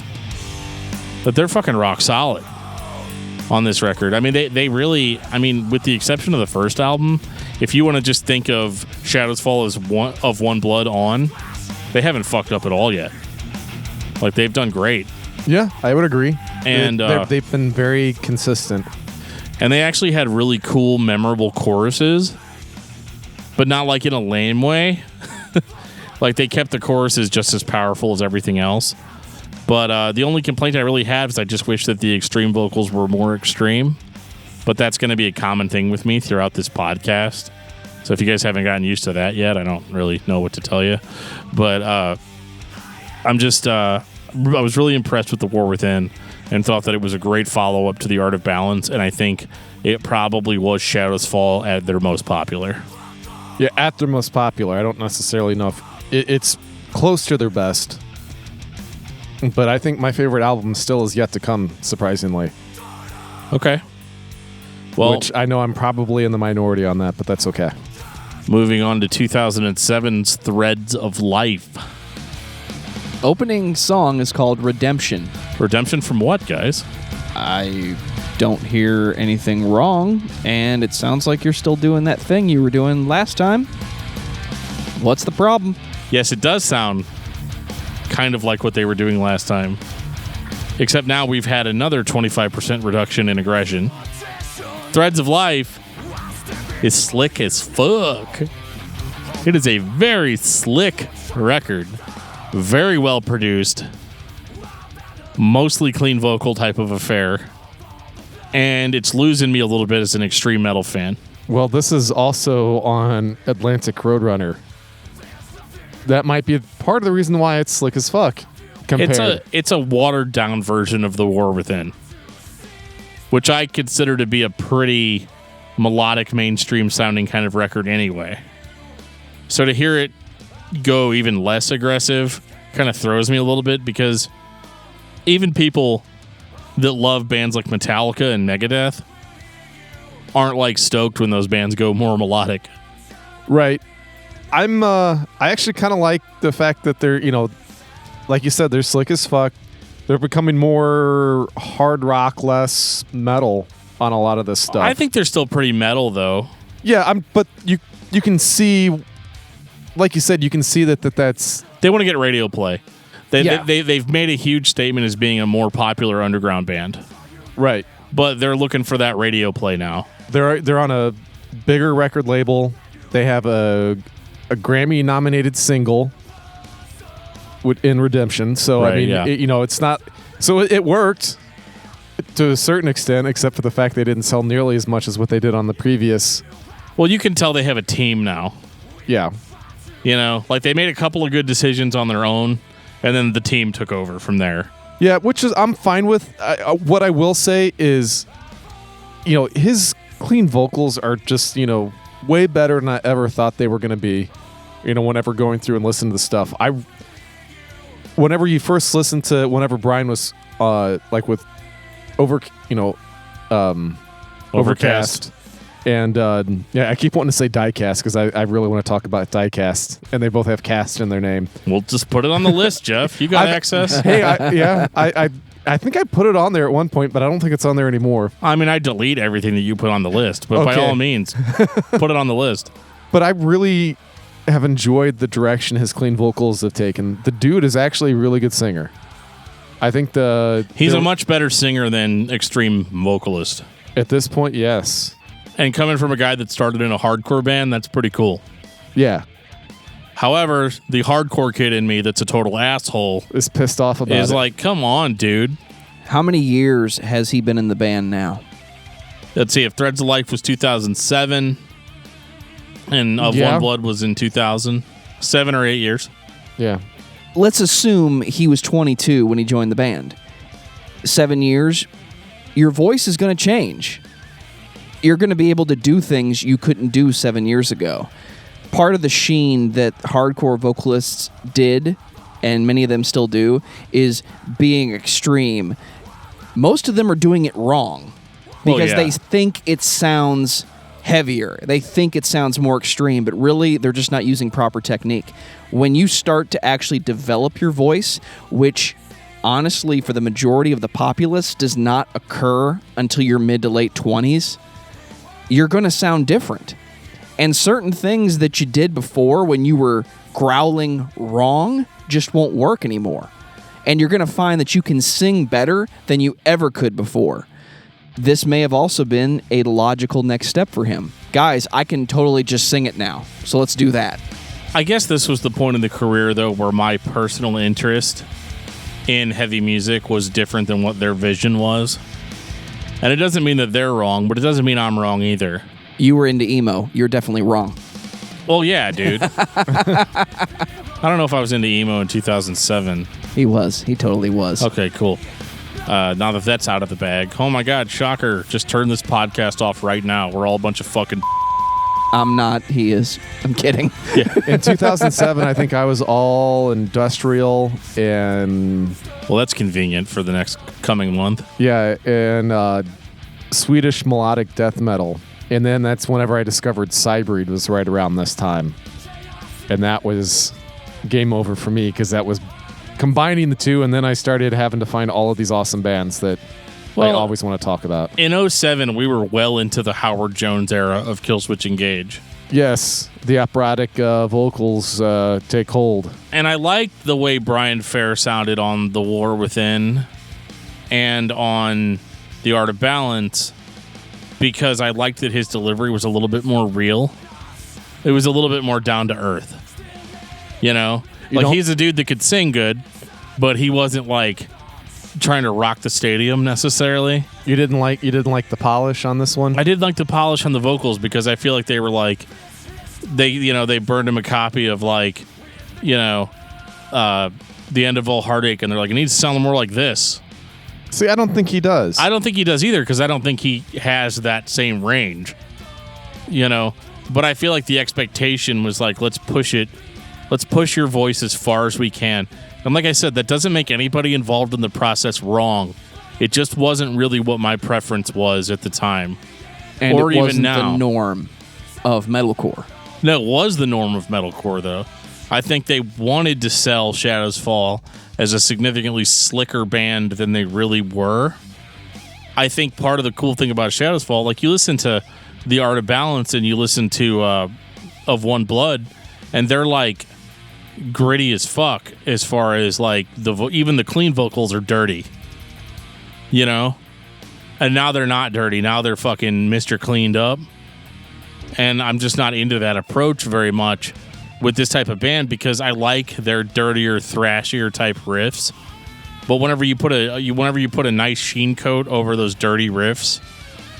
But they're fucking rock solid on this record. I mean, they really, I mean, with the exception of the first album, if you want to just think of Shadows Fall as One Blood on, they haven't fucked up at all yet. Like, they've done great. Yeah, I would agree. And they've been very consistent. And they actually had really cool, memorable choruses, but not like in a lame way. Like, they kept the choruses just as powerful as everything else. But the only complaint I really have is I just wish that the extreme vocals were more extreme. But that's going to be a common thing with me throughout this podcast. So if you guys haven't gotten used to that yet, I don't really know what to tell you. But I'm just, I was really impressed with The War Within and thought that it was a great follow-up to The Art of Balance, and I think it probably was Shadows Fall at their most popular. Yeah, at their most popular. I don't necessarily know if it's close to their best. But I think my favorite album still is yet to come, surprisingly. Okay. Well, which I know I'm probably in the minority on that, but that's okay. Moving on to 2007's Threads of Life. Opening song is called Redemption. Redemption from what, guys? I don't hear anything wrong, and it sounds like you're still doing that thing you were doing last time. What's the problem? Yes, it does sound kind of like what they were doing last time. Except now we've had another 25% reduction in aggression. Threads of Life is slick as fuck. It is a very slick record. Very well produced. Mostly clean vocal type of affair. And it's losing me a little bit as an extreme metal fan. Well, this is also on Atlantic Roadrunner. That might be part of the reason why it's slick as fuck. It's a watered down version of The War Within, which I consider to be a pretty melodic, mainstream sounding kind of record anyway. So to hear it go even less aggressive kind of throws me a little bit, because even people that love bands like Metallica and Megadeth aren't like stoked when those bands go more melodic. Right. I actually kind of like the fact that they're, like you said, they're slick as fuck. They're becoming more hard rock, less metal on a lot of this stuff. I think they're still pretty metal though. Yeah, but you can see, like you said, you can see that's they want to get radio play. They've made a huge statement as being a more popular underground band. Right. But they're looking for that radio play now. They're on a bigger record label. They have a Grammy nominated single in Redemption. So right, I mean, yeah. it's not. So it worked to a certain extent, except for the fact they didn't sell nearly as much as what they did on the previous. Well, you can tell they have a team now. Yeah. Like they made a couple of good decisions on their own, and then the team took over from there. Yeah, which is I'm fine with. What I will say is, his clean vocals are just, way better than I ever thought they were going to be. Whenever going through and listening to the stuff, whenever you first listen to, whenever Brian was like with Overcast. And I keep wanting to say Diecast because I really want to talk about Diecast, and they both have cast in their name. We'll just put it on the list, Geoff. You got access. Hey, I think I put it on there at one point, but I don't think it's on there anymore. I mean, I delete everything that you put on the list, but by all means, put it on the list. But I really have enjoyed the direction his clean vocals have taken. The dude is actually a really good singer. I think he's a much better singer than extreme vocalist. At this point, yes. And coming from a guy that started in a hardcore band, that's pretty cool. Yeah. However, the hardcore kid in me that's a total asshole is pissed off about it. Is like, come on, dude. How many years has he been in the band now? Let's see. If Threads of Life was 2007 and Of One Blood was in 2000, 7 or 8 years. Yeah. Let's assume he was 22 when he joined the band. 7 years, your voice is going to change. You're going to be able to do things you couldn't do 7 years ago. Part of the sheen that hardcore vocalists did, and many of them still do, is being extreme. Most of them are doing it wrong because they think it sounds heavier. They think it sounds more extreme, but really they're just not using proper technique. When you start to actually develop your voice, which honestly for the majority of the populace does not occur until your mid to late 20s, you're going to sound different. And certain things that you did before when you were growling wrong just won't work anymore. And you're going to find that you can sing better than you ever could before. This may have also been a logical next step for him. Guys, I can totally just sing it now. So let's do that. I guess this was the point in the career, though, where my personal interest in heavy music was different than what their vision was. And it doesn't mean that they're wrong, but it doesn't mean I'm wrong either. You were into emo. You're definitely wrong. Well, yeah, dude. I don't know if I was into emo in 2007. He was. He totally was. Okay, cool. Now that that's out of the bag. Oh my God, shocker. Just turn this podcast off right now. We're all a bunch of fucking... I'm not. He is. I'm kidding. Yeah. In 2007, I think I was all industrial and... Well, that's convenient for the next coming month. Yeah, and Swedish melodic death metal. And then that's whenever I discovered Cybreed was right around this time. And that was game over for me because that was combining the two, and then I started having to find all of these awesome bands that I always want to talk about. In 2007, we were well into the Howard Jones era of Killswitch Engage. Yes, the operatic vocals take hold. And I liked the way Brian Fair sounded on The War Within and on The Art of Balance, because I liked that his delivery was a little bit more real. It was a little bit more down to earth. You know? He's a dude that could sing good, but he wasn't like trying to rock the stadium necessarily. You didn't like the polish on this one? I did like the polish on the vocals because I feel like they were like they burned him a copy of like, The End of All Heartache, and they're like, it needs to sound more like this. See, I don't think he does. I don't think he does either because I don't think he has that same range. But I feel like the expectation was like, let's push it. Let's push your voice as far as we can. And like I said, that doesn't make anybody involved in the process wrong. It just wasn't really what my preference was at the time. And or it even wasn't now. the norm of metalcore. No, it was the norm of metalcore, though. I think they wanted to sell Shadows Fall as a significantly slicker band than they really were. I think part of the cool thing about Shadows Fall, like you listen to The Art of Balance and you listen to Of One Blood, and they're like gritty as fuck as far as like even the clean vocals are dirty, and now they're not dirty. Now they're fucking Mr. Cleaned Up, and I'm just not into that approach very much with this type of band because I like their dirtier, thrashier type riffs. But whenever you put a nice sheen coat over those dirty riffs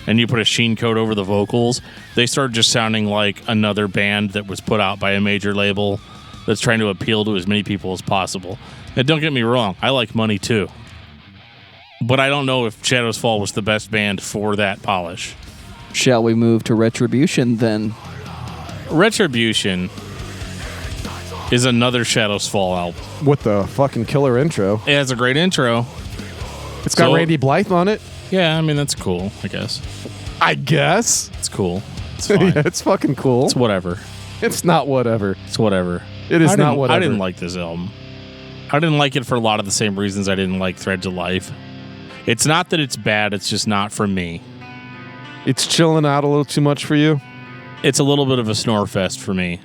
and you put a sheen coat over the vocals, they start just sounding like another band that was put out by a major label that's trying to appeal to as many people as possible. And don't get me wrong, I like Money too. But I don't know if Shadows Fall was the best band for that polish. Shall we move to Retribution then? Retribution is another Shadows Fall album. With the fucking killer intro. It has a great intro. It's got Randy Blythe on it. Yeah, I mean, that's cool, I guess. It's cool. It's fine. Yeah, it's fucking cool. It's whatever. It's not whatever. It's whatever. It is not whatever. I didn't like this album. I didn't like it for a lot of the same reasons I didn't like Threads of Life. It's not that it's bad, it's just not for me. It's chilling out a little too much for you? It's a little bit of a snore fest for me.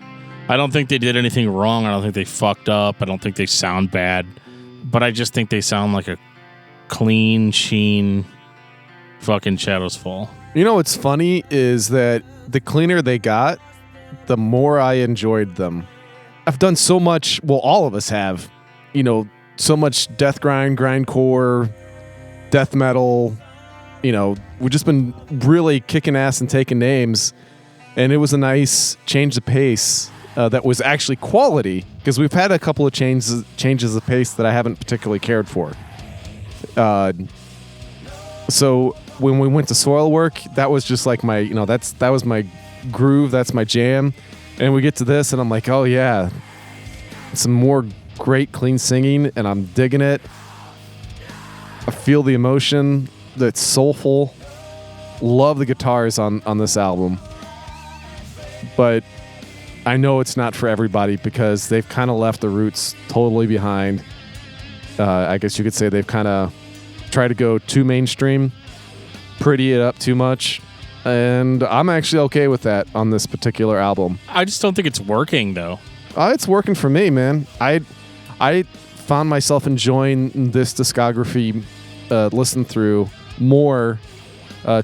I don't think they did anything wrong. I don't think they fucked up. I don't think they sound bad. But I just think they sound like a clean, sheen fucking Shadows Fall. You know what's funny is that the cleaner they got, the more I enjoyed them. I've done so much, well, all of us have, so much death grindcore, death metal, we've just been really kicking ass and taking names, and it was a nice change of pace that was actually quality, because we've had a couple of changes of pace that I haven't particularly cared for. So when we went to Soilwork, that was just like my, that was my groove, that's my jam. And we get to this, and I'm like, oh yeah, some more great clean singing, and I'm digging it. I feel the emotion, that's soulful. Love the guitars on this album. But I know it's not for everybody because they've kind of left the roots totally behind. I guess you could say they've kind of tried to go too mainstream, pretty it up too much. And I'm actually okay with that on this particular album. I just don't think it's working, though. It's working for me, man. I found myself enjoying this discography listen through more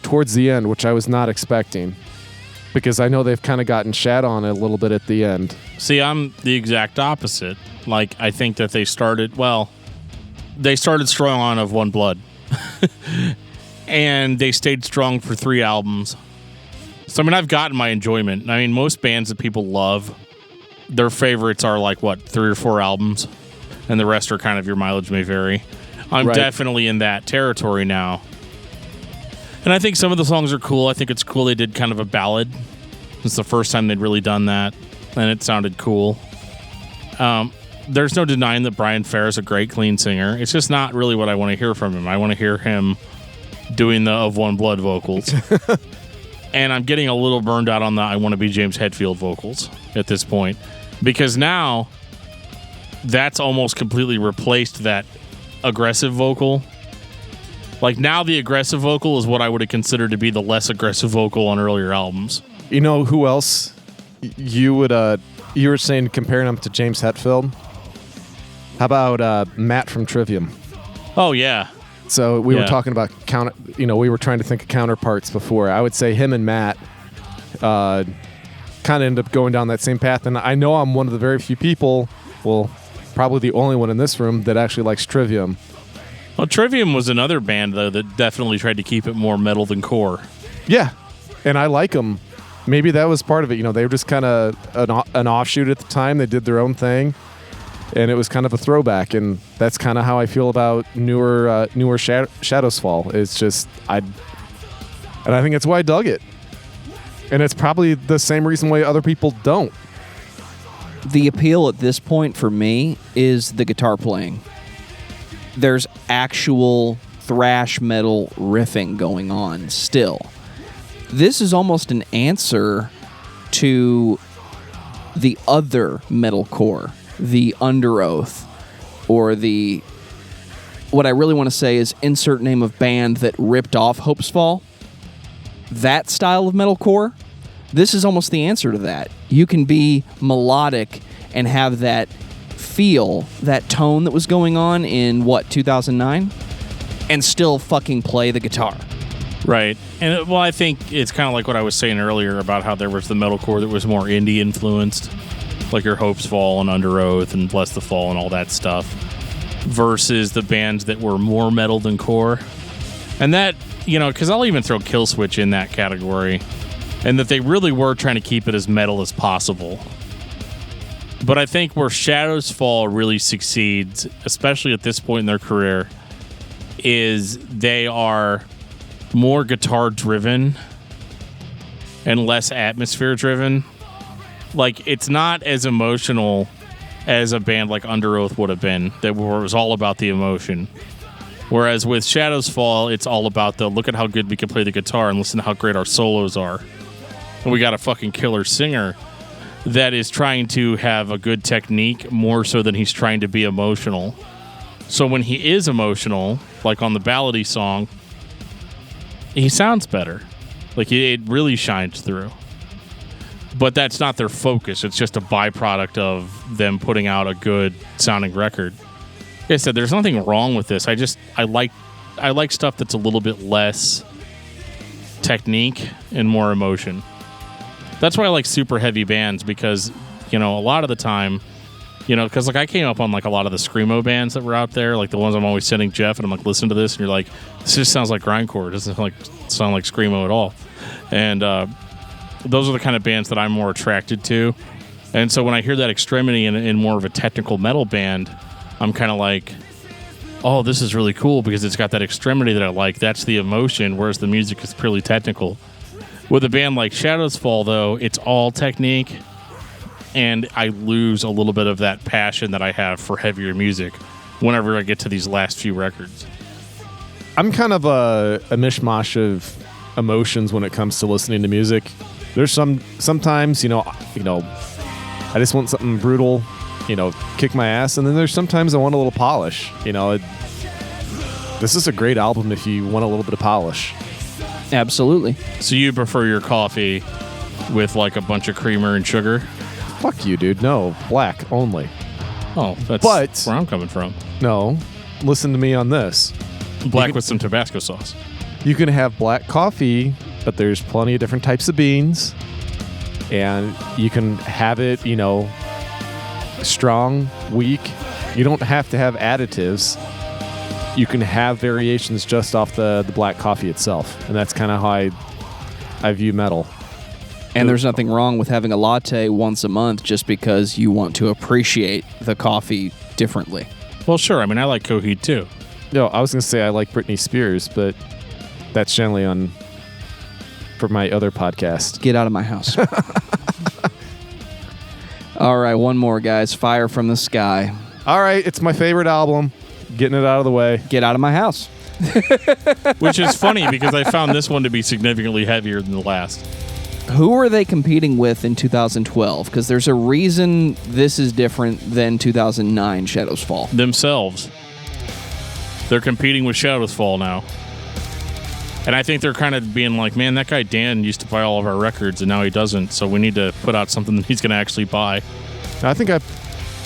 towards the end, which I was not expecting. Because I know they've kind of gotten shat on a little bit at the end. See, I'm the exact opposite. Like, I think that they started strong on Of One Blood. And they stayed strong for 3 albums. So, I mean, I've gotten my enjoyment. I mean, most bands that people love, their favorites are like, 3 or 4 albums, and the rest are kind of your mileage may vary. I'm definitely in that territory now. And I think some of the songs are cool. I think it's cool they did kind of a ballad. It's the first time they'd really done that, and it sounded cool. There's no denying that Brian Farr's a great, clean singer. It's just not really what I want to hear from him. I want to hear him doing the Of One Blood vocals. And I'm getting a little burned out on the I Want to Be James Hetfield vocals at this point. Because now, that's almost completely replaced that aggressive vocal. Like, now the aggressive vocal is what I would have considered to be the less aggressive vocal on earlier albums. You know who else you would, you were saying comparing him to James Hetfield? How about Matt from Trivium? Oh, yeah. So we were talking about we were trying to think of counterparts before. I would say him and Matt kind of end up going down that same path. And I know I'm one of the very few people, well, probably the only one in this room that actually likes Trivium. Well, Trivium was another band, though, that definitely tried to keep it more metal than core. Yeah, and I like them. Maybe that was part of it. You know, they were just kind of an offshoot at the time. They did their own thing, and it was kind of a throwback. And that's kind of how I feel about newer Shadows Fall. It's just and I think that's why I dug it. And it's probably the same reason why other people don't. The appeal at this point for me is the guitar playing. There's actual thrash metal riffing going on still. This is almost an answer to the other metalcore, the Under Oath, or what I really want to say is insert name of band that ripped off Hope's Fall. That style of metalcore, this is almost the answer to that. You can be melodic and have that feel, that tone that was going on in, 2009? And still fucking play the guitar. Right. And, well, I think it's kind of like what I was saying earlier about how there was the metalcore that was more indie influenced, like your Hope's Fall and Under Oath and Bless the Fall and all that stuff, versus the bands that were more metal than core. And that, because I'll even throw Killswitch in that category, and that they really were trying to keep it as metal as possible. But I think where Shadows Fall really succeeds, especially at this point in their career, is they are more guitar-driven and less atmosphere-driven. Like, it's not as emotional as a band like Under Oath would have been, where it was all about the emotion. Whereas with Shadows Fall, it's all about the look at how good we can play the guitar and listen to how great our solos are. And we got a fucking killer singer that is trying to have a good technique more so than he's trying to be emotional. So when he is emotional, like on the ballady song, he sounds better. Like, it really shines through. But that's not their focus. It's just a byproduct of them putting out a good sounding record. Like I said, there's nothing wrong with this. I like stuff that's a little bit less technique and more emotion. That's why I like super heavy bands, because, a lot of the time, because I came up on a lot of the screamo bands that were out there, like the ones I'm always sending Geoff, and I'm like, listen to this, and you're like, this just sounds like grindcore. It doesn't sound like screamo at all. And those are the kind of bands that I'm more attracted to. And so when I hear that extremity in more of a technical metal band, I'm kind of like, oh, this is really cool because it's got that extremity that I like. That's the emotion, whereas the music is purely technical. With a band like Shadows Fall, though, it's all technique, and I lose a little bit of that passion that I have for heavier music whenever I get to these last few records. I'm kind of a mishmash of emotions when it comes to listening to music. There's sometimes, I just want something brutal, kick my ass, and then there's sometimes I want a little polish. This is a great album if you want a little bit of polish. Absolutely. So you prefer your coffee with a bunch of creamer and sugar? Fuck you, dude. No, black only. Oh, that's where I'm coming from. No, listen to me on this. Black with some Tabasco sauce. You can have black coffee, but there's plenty of different types of beans, and you can have it, strong, weak. You don't have to have additives. You can have variations just off the black coffee itself, and that's kind of how I view metal. And there's nothing wrong with having a latte once a month just because you want to appreciate the coffee differently. Well, sure. I mean, I like Coheed too. No, I was going to say I like Britney Spears, but that's generally for my other podcast. Get out of my house. All right, one more, guys. Fire from the Sky. All right, it's my favorite album. Getting it out of the way. Get out of my house. Which is funny because I found this one to be significantly heavier than the last. Who are they competing with in 2012? Because there's a reason this is different than 2009 Shadows Fall. Themselves. They're competing with Shadows Fall now. And I think they're kind of being like, man, that guy Dan used to buy all of our records and now he doesn't, so we need to put out something that he's going to actually buy. I think I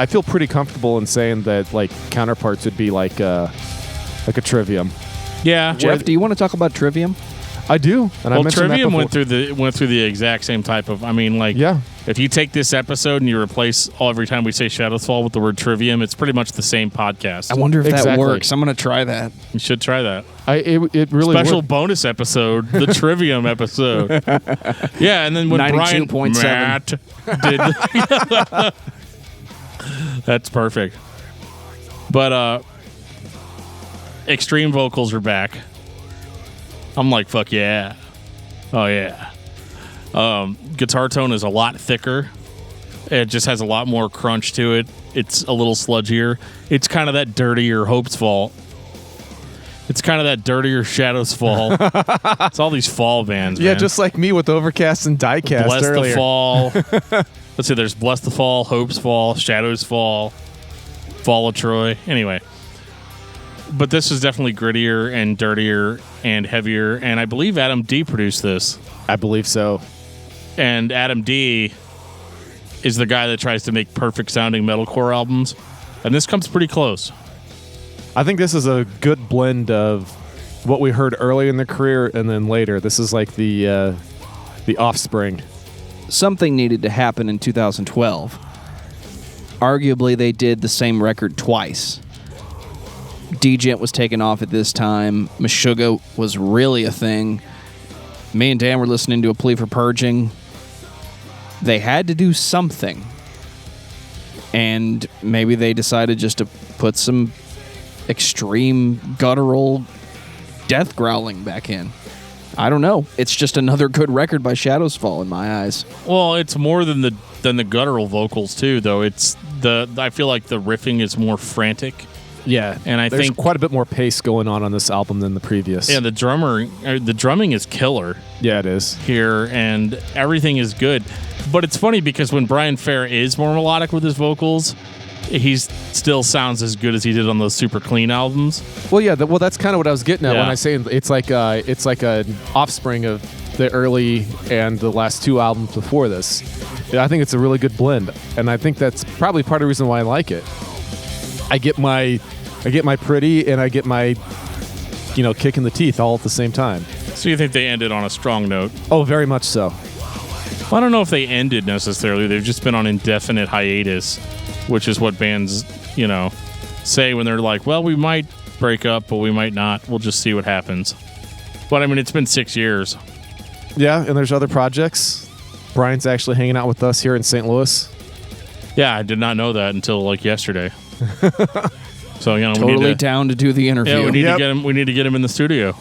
feel pretty comfortable in saying that like counterparts would be like a Trivium. Yeah. Geoff, do you want to talk about Trivium? I do. And well, Trivium went through the exact same type of. I mean, like, yeah. If you take this episode and you replace every time we say Shadows Fall with the word Trivium, it's pretty much the same podcast. I wonder if that Exactly. works. I'm going to try that. You should try that. It really Special worked. bonus episode, the Trivium episode. Yeah, and then when Brian 92.7 did, that's perfect. But extreme vocals are back. I'm like, fuck yeah. Oh, yeah. Guitar tone is a lot thicker. It just has a lot more crunch to it. It's a little sludgier. It's kind of that dirtier Hope's Fall. It's kind of that dirtier Shadows Fall. It's all these fall bands, Yeah, man. just like me with Overcast and Diecast Bless earlier. the Fall. Let's see, there's Bless the Fall, Hope's Fall, Shadows Fall, Fall of Troy. Anyway. But this is definitely grittier and dirtier and heavier, and I believe Adam D produced this. I believe so. And Adam D is the guy that tries to make perfect sounding metalcore albums, and this comes pretty close. I think this is a good blend of what we heard early in the career and then later. This is like the offspring. Something needed to happen in 2012. Arguably, they did the same record twice. Degent was taken off at this time. Meshuggah was really a thing. Me and Dan were listening to A Plea for Purging. They had to do something. And maybe they decided just to put some extreme guttural death growling back in. I don't know. It's just another good record by Shadows Fall in my eyes. Well, it's more than the guttural vocals too, though. I feel like the riffing is more frantic. Yeah, and I there's think quite a bit more pace going on this album than the previous. Yeah, the drumming is killer. Yeah, it is here, and everything is good. But it's funny because when Brian Fair is more melodic with his vocals, he still sounds as good as he did on those Super Clean albums. Well, yeah, that's kind of what I was getting at Yeah. when I say it's like an offspring of the early and the last two albums before this. I think it's a really good blend, and I think that's probably part of the reason why I like it. I get my pretty and I get my, kick in the teeth all at the same time. So you think they ended on a strong note? Oh, very much so. Well, I don't know if they ended necessarily. They've just been on indefinite hiatus, which is what bands, say when they're like, well, we might break up, but we might not. We'll just see what happens. But, I mean, it's been 6 years. Yeah, and there's other projects. Brian's actually hanging out with us here in St. Louis. Yeah, I did not know that until, yesterday. So, we Totally need to, down to do the interview. Yeah, we need to get him. We need to get him in the studio.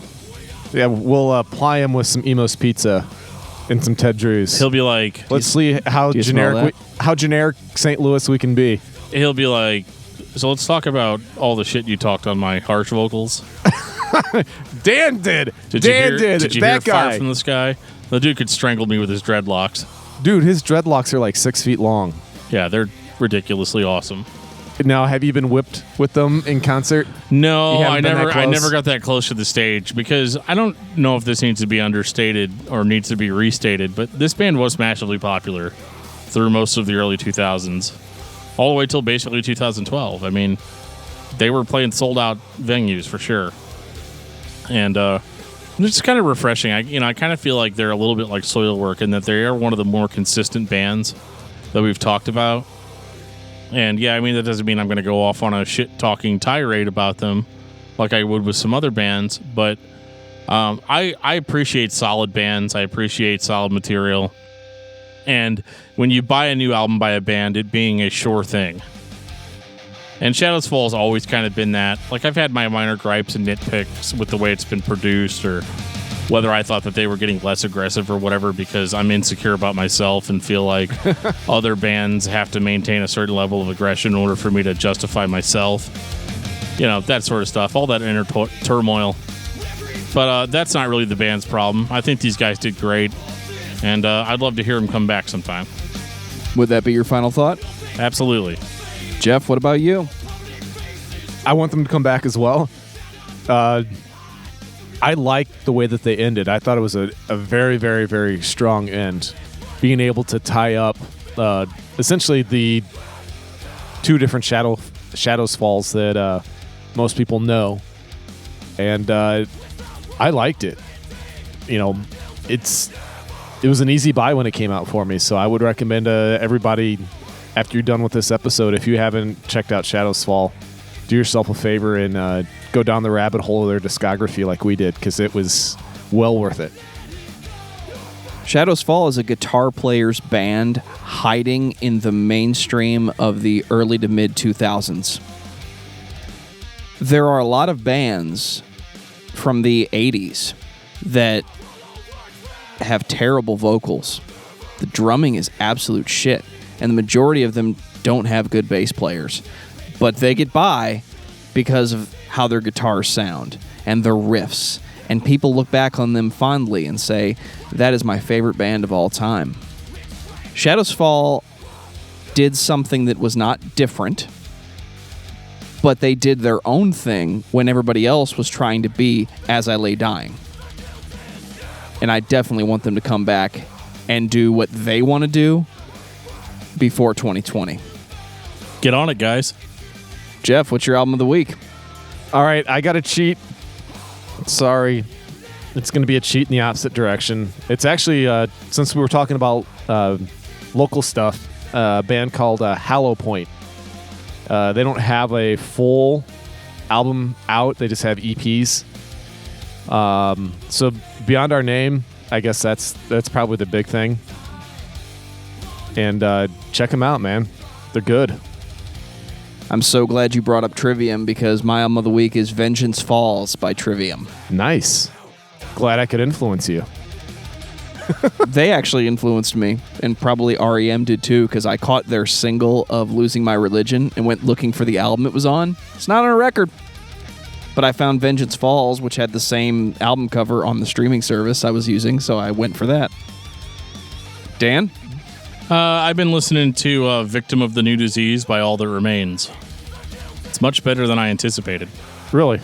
Yeah, we'll ply him with some Emo's Pizza and some Ted Drews. He'll be like, let's see how do you smell generic St. Louis we can be. he'll be like, so let's talk about all the shit you talked on my harsh vocals. Dan did. Did Dan you hear, did. Did you that hear guy. Fire from the Sky? The dude could strangle me with his dreadlocks. Dude, his dreadlocks are like 6 feet long. Yeah, they're ridiculously awesome. Now, have you been whipped with them in concert? No, You I haven't been that never. I close? never got that close to the stage because I don't know if this needs to be understated or needs to be restated. But this band was massively popular through most of the early 2000s, all the way till basically 2012. I mean, they were playing sold out venues for sure, and it's kind of refreshing. I kind of feel like they're a little bit like Soilwork in that they are one of the more consistent bands that we've talked about. And yeah, I mean, that doesn't mean I'm going to go off on a shit-talking tirade about them like I would with some other bands. But I appreciate solid bands. I appreciate solid material. and when you buy a new album by a band, it being a sure thing. And Shadows Fall has always kind of been that. Like, I've had my minor gripes and nitpicks with the way it's been produced, or whether I thought that they were getting less aggressive or whatever, because I'm insecure about myself and feel like other bands have to maintain a certain level of aggression in order for me to justify myself. You know, that sort of stuff, all that inner turmoil. But that's not really the band's problem. I think these guys did great, and I'd love to hear them come back sometime. Would that be your final thought? Absolutely. Geoff, what about you? I want them to come back as well. I liked the way that they ended. I thought it was a very, very, very strong end. Being able to tie up essentially the two different Shadows Falls that most people know. And I liked it. You know, it was an easy buy when it came out for me, so I would recommend everybody, after you're done with this episode, if you haven't checked out Shadows Fall, do yourself a favor and go down the rabbit hole of their discography like we did, because it was well worth it. Shadows Fall is a guitar player's band hiding in the mainstream of the early to mid 2000s. There are a lot of bands from the 80s that have terrible vocals. The drumming is absolute shit, and the majority of them don't have good bass players. But they get by because of how their guitars sound and their riffs. And people look back on them fondly and say, that is my favorite band of all time. Shadows Fall did something that was not different, but they did their own thing when everybody else was trying to be As I Lay Dying. And I definitely want them to come back and do what they want to do before 2020. Get on it, guys. Geoff, what's your album of the week? All right, I got to cheat. Sorry. It's going to be a cheat in the opposite direction. It's actually, since we were talking about local stuff, a band called Hallow. They don't have a full album out. They just have EPs. So Beyond Our Name, I guess that's probably the big thing. And check them out, man. They're good. I'm so glad you brought up Trivium, because my album of the week is Vengeance Falls by Trivium. Nice. Glad I could influence you. They actually influenced me, and probably REM did too, because I caught their single of Losing My Religion and went looking for the album it was on. It's not on a record. But I found Vengeance Falls, which had the same album cover on the streaming service I was using, so I went for that. Dan? I've been listening to Victim of the New Disease by All That Remains. It's much better than I anticipated. Really?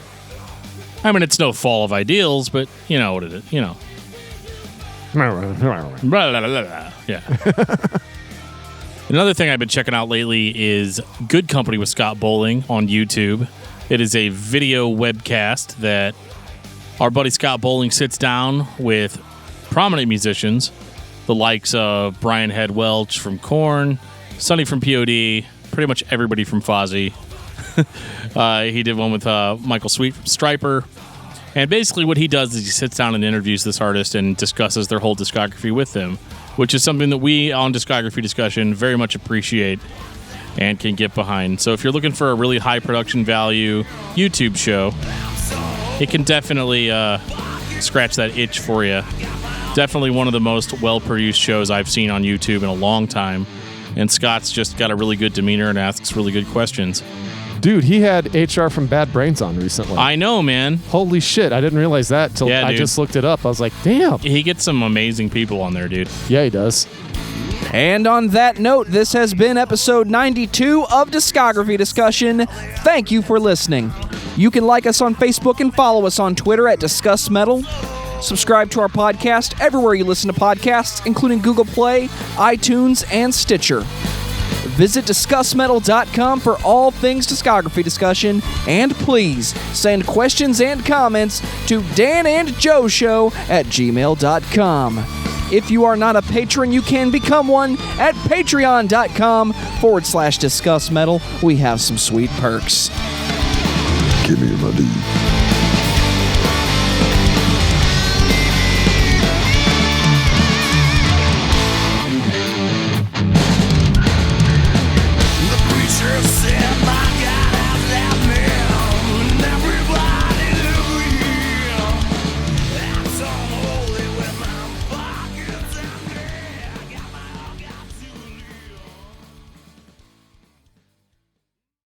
I mean, it's no fall of ideals, but you know what it is. You know. Blah, blah, blah, blah. Yeah. Another thing I've been checking out lately is Good Company with Scott Bowling on YouTube. It is a video webcast that our buddy Scott Bowling sits down with prominent musicians, the likes of Brian Head Welch from Korn, Sonny from POD, pretty much everybody from Fozzy. He did one with Michael Sweet from Stryper. And basically what he does is he sits down and interviews this artist and discusses their whole discography with them, which is something that we on Discography Discussion very much appreciate and can get behind. So if you're looking for a really high production value YouTube show, it can definitely scratch that itch for you. Definitely one of the most well-produced shows I've seen on YouTube in a long time. And Scott's just got a really good demeanor and asks really good questions. Dude, he had HR from Bad Brains on recently. I know, man. Holy shit, I didn't realize that till I just looked it up. I was like, damn. He gets some amazing people on there, dude. Yeah, he does. And on that note, this has been episode 92 of Discography Discussion. Thank you for listening. You can like us on Facebook and follow us on Twitter at Discuss Metal. Subscribe to our podcast everywhere you listen to podcasts, including Google Play, iTunes, and Stitcher. Visit discussmetal.com for all things discography discussion, and please send questions and comments to danandjoeshow@gmail.com. If you are not a patron, you can become one at patreon.com/discussmetal. We have some sweet perks. Give me my D.